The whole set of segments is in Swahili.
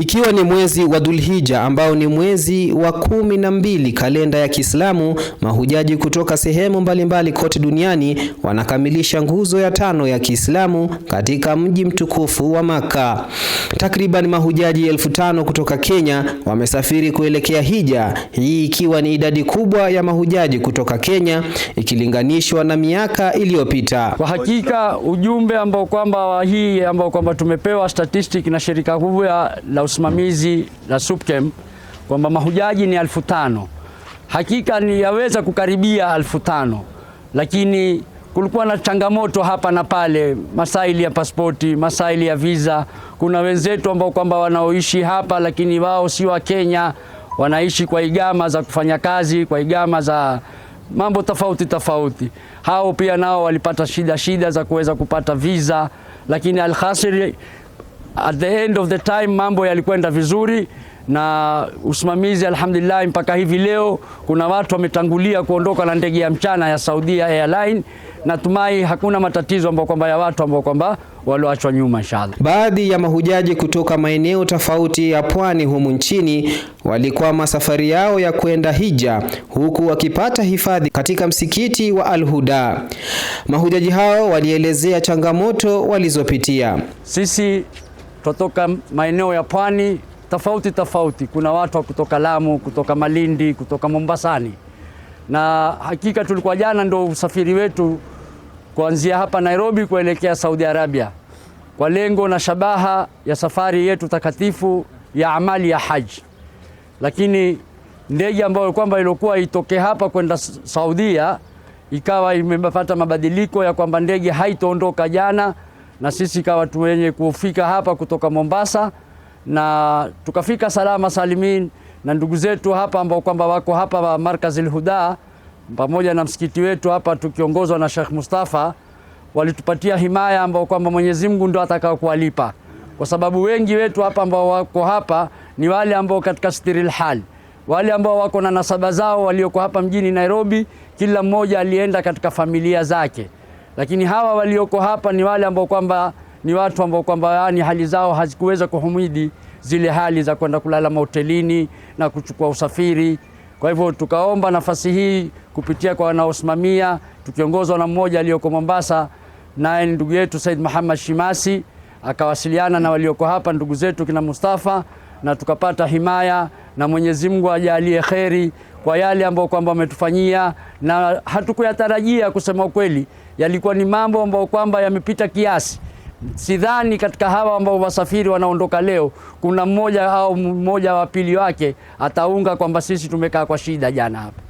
Ikiwa ni mwezi wa Dhulhijja ambao ni mwezi wa 12 kalenda ya Kiislamu, mahujaji kutoka sehemu mbalimbali kote duniani wanakamilisha nguzo ya 5 ya Kiislamu katika mji mtukufu wa Makka. Takriban mahujaji 1500 kutoka Kenya wamesafiri kuelekea hija, hii ikiwa ni idadi kubwa ya mahujaji kutoka Kenya ikilinganishwa na miaka iliyopita. Kwa hakika ujumbe ambao kwamba tumepewa statistic na shirika kubwa la usimamizi la SUPKEM kwamba mahujaji ni 1500. Hakika ni yaweza kukaribia 1500, lakini kulikuwa na changamoto hapa na pale, masaili ya pasipoti, masaili ya visa. Kuna wenzetu ambao kwamba wanaoishi hapa lakini wao si wa Kenya, wanaishi kwa igama za kufanya kazi, kwa igama za mambo tofauti. Hao pia nao walipata shida za kuweza kupata visa, lakini alkhasiri at the end of the time mambo yalikwenda vizuri na usimamizi alhamdulillah. Mpaka hivi leo kuna watu wametangulia kuondoka na ndege ya mchana ya Saudi Airline. Natumai hakuna matatizo ambao kwamba ya watu ambao kwamba walioachwa nyuma inshallah. Baadhi ya mahujaji kutoka maeneo tofauti ya pwani humu nchini walikuwa safari yao ya kwenda hija, huku wakipata hifadhi katika msikiti wa ALHUDA. Mahujaji hao walielezea changamoto walizopitia. Sisi tutoka maeneo ya pwani tofauti. Kuna watu kutoka Lamu, kutoka Malindi, kutoka Mombasani. Na hakika tulikuwa jana ndo usafiri wetu kuanzia hapa Nairobi kuelekea Saudi Arabia, kwa lengo na shabaha ya safari yetu takatifu ya amali ya haji. Lakini ndege ambayo kwamba ilikuwa itoke hapa kwenda Saudia ikawa imepata mabadiliko ya kwamba ndege haitaondoka jana, na sisi kawa tuwenye kufika hapa kutoka Mombasa, na tukafika salama salimin. Na ndugu zetu hapa ambao kwamba wako hapa wa Markaz ALHUDA pamoja na msikiti wetu hapa tukiongozwa na Sheikh Mustafa walitupatia himaya ambao kwamba Mwenyezi Mungu ndo atakao kuwalipa, kwa sababu wengi wetu hapa ambao wako hapa ni wale ambao katika stiril hal, wale ambao wako na nasaba zao walioko hapa mjini Nairobi, kila mmoja alienda katika familia zake. Lakini hawa walioko hapa ni wale ambao kwamba ni watu ambao kwamba yani hali zao hazikuweza kuhimidi zile hali za kwenda kulala mahotelini na kuchukua usafiri. Kwa hivyo tukaomba nafasi hii kupitia kwa wanaosimamia, tukiongozwa na mmoja aliyoko Mombasa, naye ndugu yetu Said Muhammad Shimasi, akawasiliana na walioko hapa ndugu zetu kina Mustafa, na tukapata himaya. Na Mwenyezi Mungu ajalie kheri kwa yale ambao kwamba wametufanyia, na hatukuyatarajia kusema ukweli. Yalikuwa ni mambo ambao kwamba yamepita kiasi. Sidhani katika hawa ambao wasafiri wanaondoka leo kuna mmoja wa pili wake ataunga kwamba sisi tumekaa kwa shida jana hapa.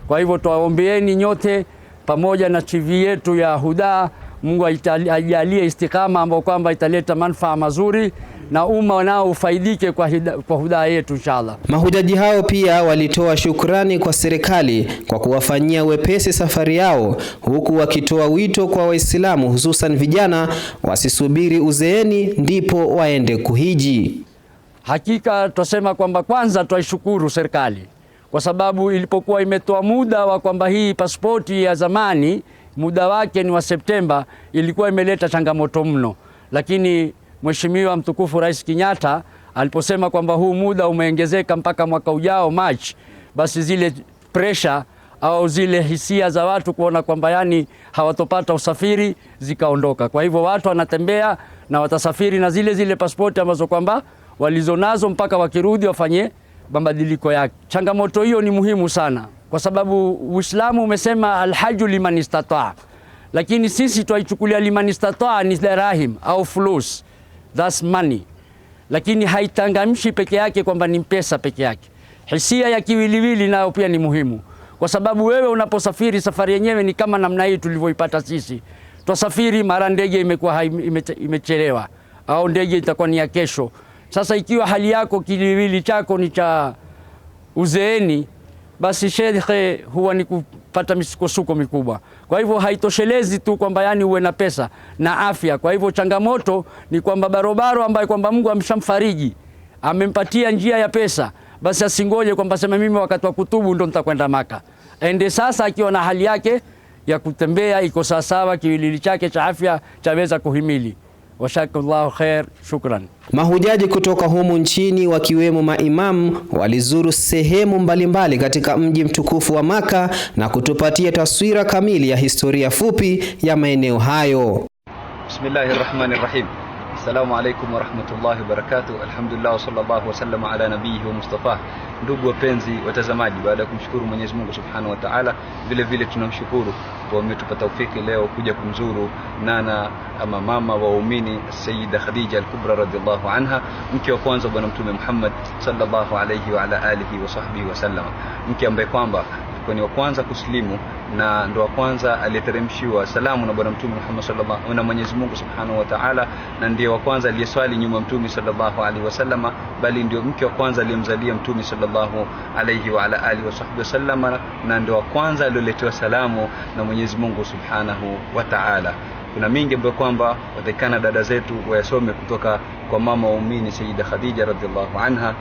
Kwa hivyo tuwaombeeni nyote pamoja na TV yetu ya Huda, Mungu ajalie istikama ambao kwamba italeta manufaa mazuri na umma nao ufaidike kwa Huda yetu inshallah. Mahujaji hao pia walitoa shukrani kwa serikali kwa kuwafanyia wepesi safari yao, huku wakitoa wito kwa Waislamu hususan vijana wasisubiri uzeeni ndipo waende kuhiji. Hakika tusema kwamba kwanza tuishukuru serikali kwa sababu ilipokuwa imetoa muda wa kwamba hii pasipoti ya zamani muda wake ni wa Septemba, ilikuwa imeleta changamoto mno, lakini Mheshimiwa mtukufu Rais Kenyatta aliposema kwamba huu muda umeongezeka mpaka mwaka ujao March, basi zile pressure au zile hisia za watu kuona kwamba yani hawatopata usafiri zikaondoka. Kwa hivyo watu wanatembea na watasafiri na zile pasipoti ambazo kwamba walizonazo mpaka wakirudi wafanye mabadiliko yake. Changamoto hiyo ni muhimu sana kwa sababu Uislamu umesema alhaju liman istata, lakini sisi tuichukulia liman istata ni dirahim au fulus, that's money, lakini haitangamshi peke yake kwamba ni pesa peke yake. Hisia ya kiwiliwili nayo pia ni muhimu, kwa sababu wewe unaposafiri safari yenyewe ni kama namna hii tulivyoipata sisi. Twasafiri mara ndege imekuwa imechelewa au ndege itakuwa ni ya kesho. Sasa ikiwa hali yako kiwiliwili chako ni cha uzeeni, basi shekhe huwa ni pata misukosuko mikubwa. Kwa hivyo haitoshelezi tu kwamba yani uwe na pesa na afya. Kwa hivyo changamoto ni kwamba barobaro ambaye kwamba Mungu amshamfariji, amempatia njia ya pesa, basi asingoje kwamba sema mimi wakati wa kutubu ndo nitakwenda Maka. Ende sasa akiwa na hali yake ya kutembea iko sawasawa, kiwilili chake cha afya chaweza kuhimili. Washakallahu khair, shukran. Mahujaji kutoka humu nchini wakiwemo maimamu walizuru sehemu mbalimbali katika mji mtukufu wa Maka na kutupatia taswira kamili ya historia fupi ya maeneo hayo. Bismillahirrahmanirrahim. Assalamu alaikum warahmatullahi wabarakatuh. Alhamdulillah wa sallallahu wa sallam ala nabiyihi wa Mustafa. Ndugu wapenzi watazamaji, baada ya kumshukuru Mwenyezi Mungu Subhanahu wa Ta'ala, vile vile tunamshukuru kwa umetupa taufiki leo kuja kumzuru nana ama mama wa waumini Sayyida Khadija al-Kubra radhiallahu anha, mke wa kwanza bwana Mtume Muhammad sallallahu alayhi wa ala alihi wa sahbihi wa sallam, mke ambaye kwamba ni wa kwanza kuslimu na ndo wa kwanza aliyeteremshiwa salamu na bwana Mtume Muhammad sallallahu na Mwenyezi Mungu Subhanahu wa Ta'ala, na ndiye wa kwanza aliyeswali nyuma Mtume sallallahu alaihi wasallama, bali ndio mke wa kwanza aliyemzalia Mtume sallallahu alaihi wa ala alihi wasallama, na ndio wa kwanza aliyoletewa salamu na Mwenyezi Mungu Subhanahu wa Ta'ala. Kuna mingi ambayo kwamba watakana dada zetu wayasome kutoka kwa mama wa waumini Sayyida Khadija radhiallahu anha,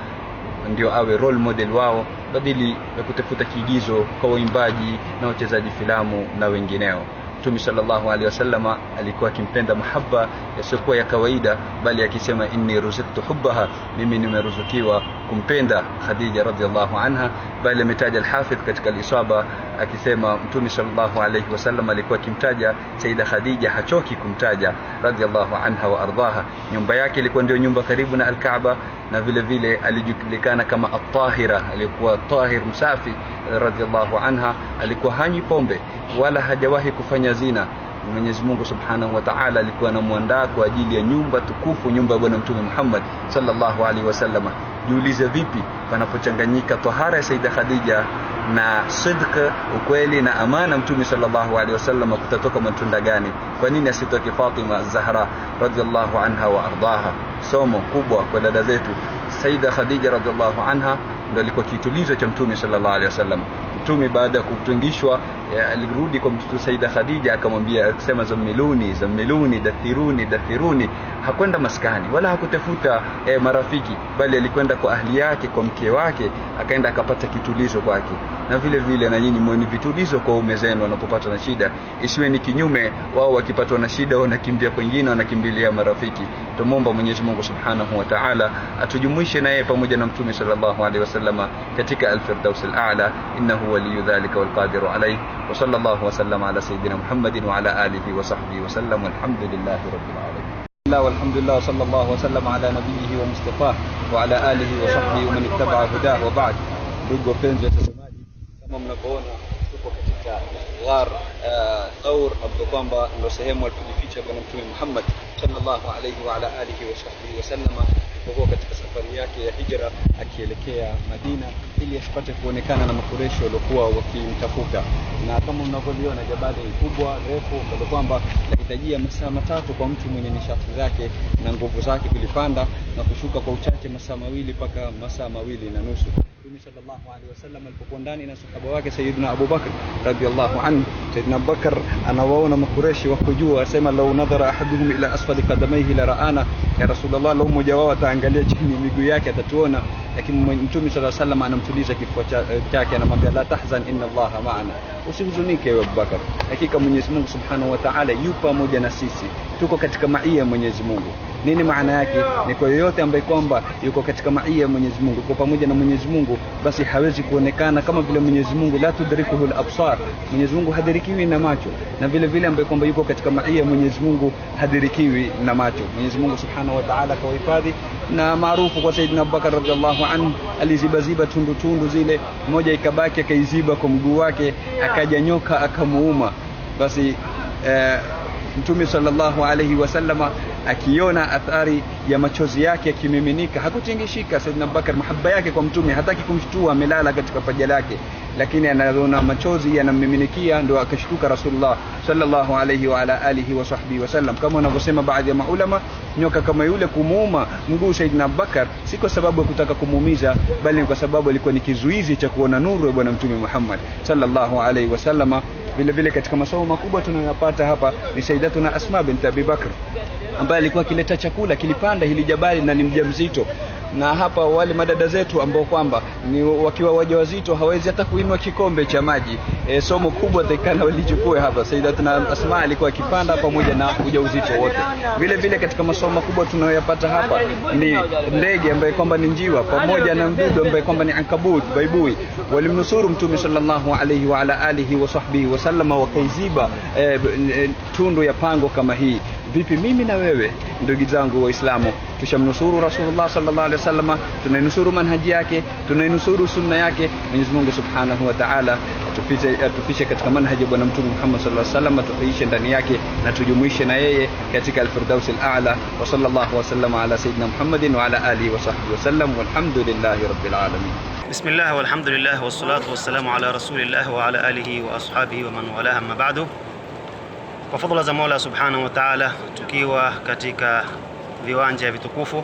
ndio awe role model wao badili ya kutafuta kiigizo kwa waimbaji na wachezaji filamu na wengineo. Mtume sallallahu alaihi wasallama alikuwa akimpenda mahaba yasiyokuwa ya kawaida, bali akisema inni ruziqtu hubbaha, mimi nimeruzukiwa kumpenda Khadija radhiallahu anha. Bali ametaja al-Hafidh katika al-Isaba akisema Mtume sallallahu alaihi wasallam alikuwa akimtaja Sayyida Khadija hachoki kumtaja radhiallahu anha wa ardhaha. Nyumba yake ilikuwa ndio nyumba karibu na al-Kaaba, na vile vile alijulikana kama at-Tahira, alikuwa tahir msafi radhiallahu anha. Alikuwa hanywi pombe wala hajawahi kufanya zina. Mwenyezi Mungu Subhanahu wa Ta'ala alikuwa anamuandaa kwa ajili ya nyumba tukufu, nyumba ya bwana Mtume Muhammad sallallahu alaihi wasallam. Jiulize vipi panapochanganyika tahara ya Sayyida Khadija na sidq, ukweli na amana Mtume sallallahu alaihi wasallam, kutatoka matunda gani? Kwa nini asitoke Fatima Zahra radhiallahu anha wa ardaha? Somo kubwa kwa dada zetu. Sayyida Khadija radhiallahu anha ndio alikuwa kitulizo cha Mtume sallallahu alaihi wasallam. Mtume baada ya kutungishwa alirudi kwa mtoto Sayyida Khadija akamwambia, akisema zamiluni zamiluni, dathiruni dathiruni. Hakwenda maskani wala hakutafuta marafiki, bali alikwenda kwa ahli yake, kwa mke wake, akaenda akapata kitulizo kwake. Na vile vile na nyinyi muone vitulizo kwa ume zenu wanapopata na shida, isiwe ni kinyume, wao wakipatwa na shida wanakimbia kwingine, wanakimbilia marafiki. Tumomba Mwenyezi Mungu Subhanahu wa Ta'ala atujumuishe naye pamoja na Mtume sallallahu alaihi wasallama katika al-Firdaus al-A'la, innahu waliyyu dhalika wal qadiru alayhi. Wa sallallahu wa sallama ala sayyidina Muhammadin wa ala alihi wa sahbihi wa sallam, walhamdulillahi rabbil alamin. Walhamdulillah, sallallahu wa sallama ala nabiyhi wa Mustafa wa ala alihi wa sahbihi wa man ittaba'a hudahu wa ba'd. Ndugu wapenzi watazamaji, kama mnavyoona tuko katika ghar Thawr, ambapo kwamba ndio sehemu alipojificha bwana Mtume Muhammad sallallahu alayhi wa ala alihi wa sahbihi wa sallama kwa katika safari yake ya hijra akielekea Madina, ili asipate kuonekana na makureshi waliokuwa wakimtafuta. Na kama mnavyoona jabali kubwa refu ambalo kwamba linahitajia masaa matatu kwa mtu mwenye nishati zake na nguvu zake kulipanda na kushuka kwa uchache masaa mawili mpaka masaa mawili na nusu. Mtume sallallahu alaihi wasallam alipokuwa ndani na sahaba wake Sayyidina Abu Bakr radhiyallahu anhu, Sayyidina Abu Bakr anawaona makureshi wako juu, asema law nadhara ahaduhum ila asfali qadamayhi la ra'ana, ya Rasulullah, law mmoja wao ataangalia chini miguu yake atatuona. Lakini Mtume sallallahu alaihi wasallam anamtuliza kifua chake, anamwambia la tahzan inna Allaha ma'ana, usihuzunike Abu Bakr, hakika Mwenyezi Mungu Subhanahu wa Ta'ala yupo pamoja na sisi, tuko katika maia Mwenyezi Mungu. Nini maana yake? Ni kwa yoyote ambaye kwamba yuko katika maia Mwenyezi Mungu, yuko pamoja na Mwenyezi Mungu, basi hawezi kuonekana kama vile Mwenyezi Mungu, la tudrikuhu al-absar, Mwenyezi Mungu hadirikiwi na macho, na vile vile ambaye kwamba yuko katika maia Mwenyezi Mungu hadirikiwi na macho. Mwenyezi Mungu Subhanahu wa Ta'ala kawahifadhi, na maarufu kwa Sayyidina Abu Bakar radhiallahu anhu, alizibaziba tundu zile, moja ikabaki akaiziba kwa mguu wake, akaja nyoka akamuuma. Basi Mtume sallallahu alaihi wasallama akiona athari ya machozi yake yakimiminika hakutingishika. Sayyidina Abubakar mahaba yake kwa Mtume, hataki kumshtua, amelala katika paja lake, lakini anaona machozi yanamiminikia, ndio akashtuka Rasulullah sallallahu alayhi wa ala alihi wa sahbihi wasallam. Kama wanavyosema baadhi ya maulama, nyoka kama yule kumuuma mguu Saidina Abubakar si kwa sababu ya kutaka kumuumiza, bali kwa sababu alikuwa ni kizuizi cha kuona nuru ya bwana Mtume Muhammad sallallahu alayhi wasallama. Vile vile katika masomo makubwa tunayopata hapa ni Sayyidatuna Asma binti Abi Bakr, ambaye alikuwa kileta chakula, kilipanda hili jabali na ni mjamzito. Na hapa wale madada zetu ambao kwamba ni wakiwa wajawazito hawezi hata kuinua kikombe cha maji, somo kubwa takana walichukue hapa. Sayyidatuna Asma alikuwa akipanda pamoja na ujauzito wote. Vile vile katika masomo makubwa tunayoyapata hapa ni ndege ambaye kwamba ni njiwa pamoja na mdudu ambaye kwamba ni ankabut, baibui, walimnusuru Mtume sallallahu alayhi wa ala alihi wa sahbihi wasallama, wakaiziba tundu ya pango kama hii. Vipi mimi na wewe ndugu zangu Waislamu tushamnusuru Rasulullah sallallahu alaihi wasallam, tunainusuru manhaji yake, tunainusuru sunna yake. Mwenyezi Mungu Subhanahu wa Ta'ala atupishe katika manhaji ya bwana Mtume Muhammad sallallahu alaihi wasallam, tuishi ndani yake na tujumuishe na yeye katika al-firdaus al-a'la. Wa sallallahu wa sallama ala sayyidina Muhammadin wa ala alihi wa sahbihi wasallam, walhamdulillahi rabbil alamin. Bismillah walhamdulillah wassalatu wassalamu ala rasulillah wa ala alihi wa ashabihi wa man walaha, amma ba'du. Kwa fadhila za Mola Subhanahu wa Ta'ala, tukiwa katika viwanja vitukufu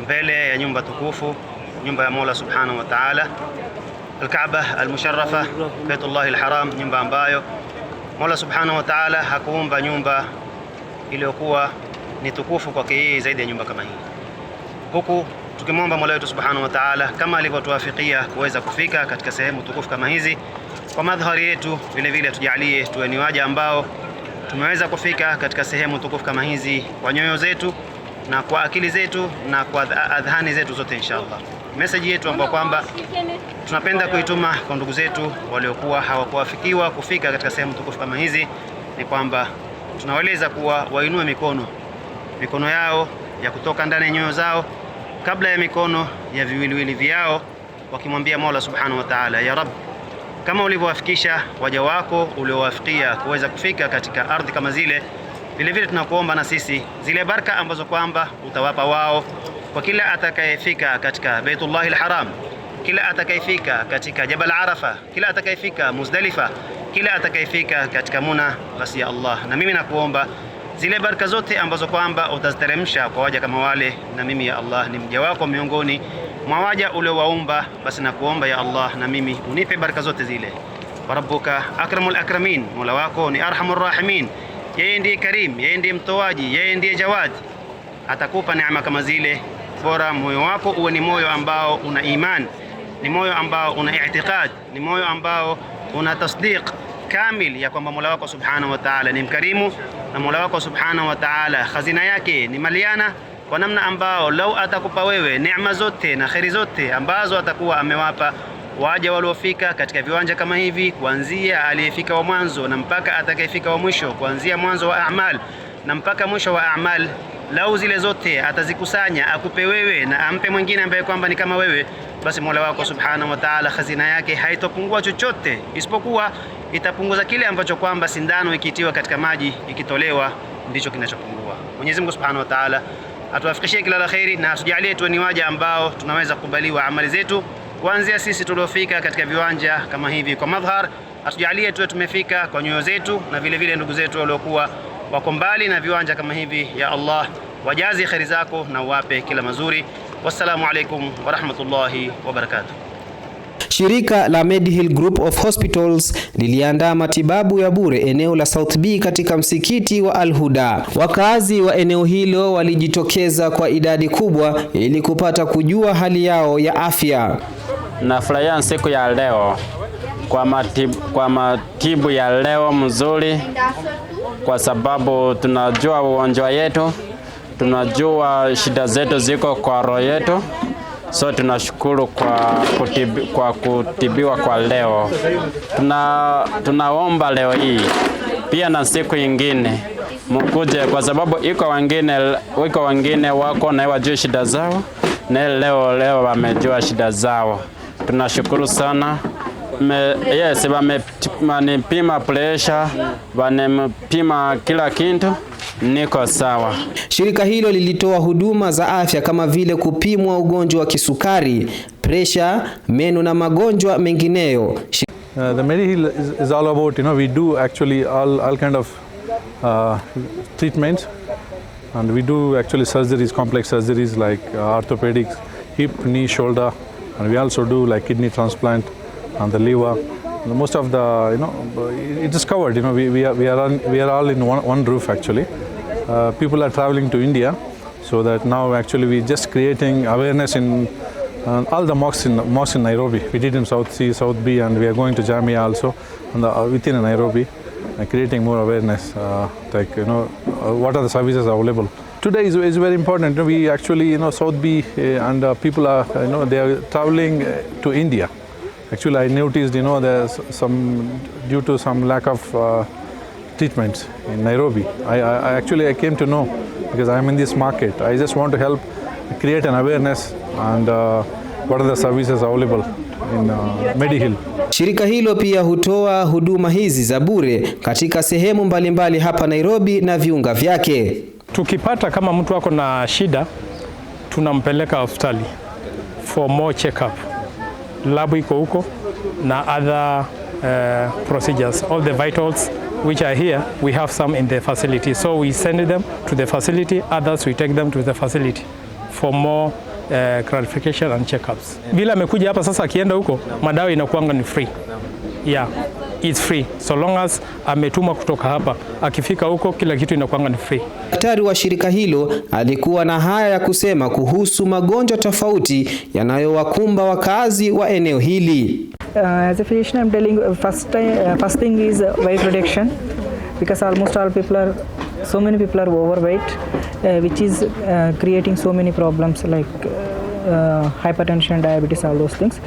mbele ya nyumba tukufu, nyumba ya Mola Subhanahu wa Ta'ala, Al-Kaaba al-Musharrafa, Baitullah al-Haram, nyumba ambayo Mola Subhanahu wa Ta'ala hakuumba nyumba iliyokuwa ni tukufu kwake yeye zaidi ya nyumba kama hii. Huku tukimwomba Mola wetu Subhanahu wa Ta'ala kama alivyotuwafikia kuweza kufika katika sehemu tukufu kama hizi, kwa madhari yetu vile vile tujalie tuwe ni waja ambao tumeweza kufika katika sehemu tukufu kama hizi kwa nyoyo zetu na kwa akili zetu na kwa adhani zetu zote inshallah. Message yetu ambayo kwamba tunapenda kuituma kwa ndugu zetu waliokuwa hawakuwafikiwa kufika katika sehemu tukufu kama hizi ni kwamba tunawaeleza kuwa wainue mikono yao ya kutoka ndani ya nyoyo zao kabla ya mikono ya viwiliwili vyao, wakimwambia Mola Subhanahu wa Ta'ala, ya Rabb, kama ulivyowafikisha waja wako uliowafikia kuweza kufika katika ardhi kama zile, vile vile tunakuomba na sisi zile baraka ambazo kwamba utawapa wao kwa kila atakayefika katika Baitullah al-Haram, kila atakayefika katika Jabal Arafa, kila atakayefika Muzdalifa, kila atakayefika katika Muna, basi ya Allah, na mimi nakuomba zile baraka zote ambazo kwamba utaziteremsha kwa waja kama wale, na mimi ya Allah ni mja wako miongoni mwa waja uliowaumba, basi nakuomba ya Allah na mimi unipe baraka zote zile. Wa rabbuka akramul akramin, Mola wako ni arhamur rahimin, yeye ndiye karim, yeye ndiye mtoaji, yeye ndiye jawad, atakupa neema kama zile. Bora moyo wako uwe ni moyo ambao una iman, ni moyo ambao una i'tiqad, ni moyo ambao una tasdiq kamil ya kwamba Mola wako Subhanahu wa Ta'ala ni mkarimu, na Mola wako Subhanahu wa Ta'ala khazina yake ni maliana, kwa namna ambao lau atakupa wewe neema zote na khairi zote ambazo atakuwa amewapa waja waliofika katika viwanja kama hivi, kuanzia aliyefika wa mwanzo na mpaka atakayefika wa mwisho, kuanzia mwanzo wa a'mal na mpaka mwisho wa a'mal, lau zile zote atazikusanya akupe wewe na ampe mwingine ambaye kwamba ni kama wewe, basi Mola wako Subhanahu wa Ta'ala khazina yake haitopungua chochote, isipokuwa itapunguza kile ambacho kwamba sindano ikitiwa katika maji ikitolewa ndicho kinachopungua. Mwenyezi Mungu Subhanahu wa Ta'ala atuwafikishie kila la khairi na atujalie tuwe ni waja ambao tunaweza kukubaliwa amali zetu, kuanzia sisi tuliofika katika viwanja kama hivi kwa madhhar, atujalie tuwe tumefika kwa nyoyo zetu, na vile vile ndugu zetu waliokuwa wako mbali na viwanja kama hivi, ya Allah wajazi khairi zako na uwape kila mazuri. Wassalamu alaikum wa rahmatullahi wa barakatuh. Shirika la Medihill Group of Hospitals liliandaa matibabu ya bure eneo la South B katika msikiti wa ALHUDA. Wakazi wa eneo hilo walijitokeza kwa idadi kubwa ili kupata kujua hali yao ya afya. Nafurahia siku ya leo kwa matibu ya leo mzuri, kwa sababu tunajua ugonjwa yetu, tunajua shida zetu ziko kwa roho yetu. So tunashukuru kwa kutibiwa kwa leo. Tunaomba leo hii pia na siku nyingine mkuje, kwa sababu iko wengine wako na wajua shida zao, na leo wamejua shida zao. Tunashukuru sana. Yes, wamepima pressure, wamepima kila kitu, niko sawa. Shirika hilo lilitoa huduma za afya kama vile kupimwa ugonjwa wa kisukari, presha, meno na magonjwa mengineyo. The Mediheal is all about, we do actually all kind of treatments, and we do actually surgeries, complex surgeries like orthopedics, hip, knee, shoulder, and we also do like kidney transplant and the liver. Most of the, it is covered. We are all in one roof actually. People are traveling to India, so that now actually we just creating awareness in all the mosques in Nairobi. We did in South C, South B, and we are going to Jamia also, and within Nairobi, creating more awareness, what are the services available. Today is very important. We actually, South B and people are, they are traveling to India. Actually, I noticed, there's due to some lack of treatments in Nairobi. I came to know because I'm in this market. I just want to help create an awareness and what are the services available in Mediheal. Shirika hilo pia hutoa huduma hizi za bure katika sehemu mbalimbali hapa Nairobi na viunga vyake. Tukipata kama mtu wako na shida, tunampeleka hospitali for more check-up. Labu iko huko na other procedures. All the vitals which are here, we have some in the facility. So we send them to the facility, others we take them to the facility for more clarification and checkups. Bila amekuja hapa sasa, akienda huko madawa inakuanga ni free. Yeah, it's free. So long as ametuma kutoka hapa, akifika huko kila kitu inakuanga ni free. Daktari wa shirika hilo alikuwa na haya ya kusema kuhusu magonjwa tofauti yanayowakumba wakazi wa eneo hili. As a physician, I'm telling you, first thing is weight reduction, because almost all people so many people are overweight, which is creating so many problems like hypertension, diabetes, all those things.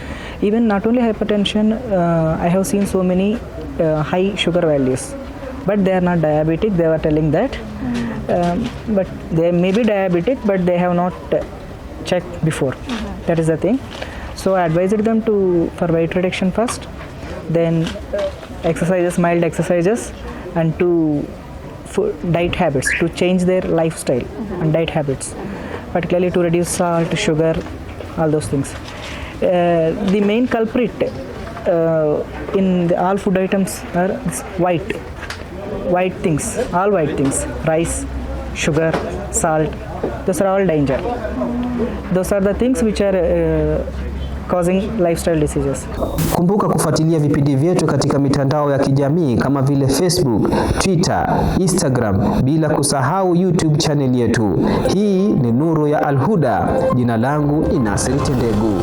Even not only hypertension, I have seen so many high sugar values, but they are not diabetic. They were telling that, but they may be diabetic, but they have not checked before. That is the thing. So I advised them for weight reduction first, then exercises, mild exercises, and diet habits, to change their lifestyle and diet habits, particularly to reduce salt, sugar, all those things. The main culprit in all food items are white things, all white things, rice, sugar, salt. Those are all danger. Those are the things which are causing lifestyle diseases. Kumbuka kufuatilia vipindi vyetu katika mitandao ya kijamii kama vile Facebook, Twitter, Instagram, bila kusahau YouTube channel yetu. Hii ni Nuru ya ALHUDA. Jina langu ni Nasir Tendegu.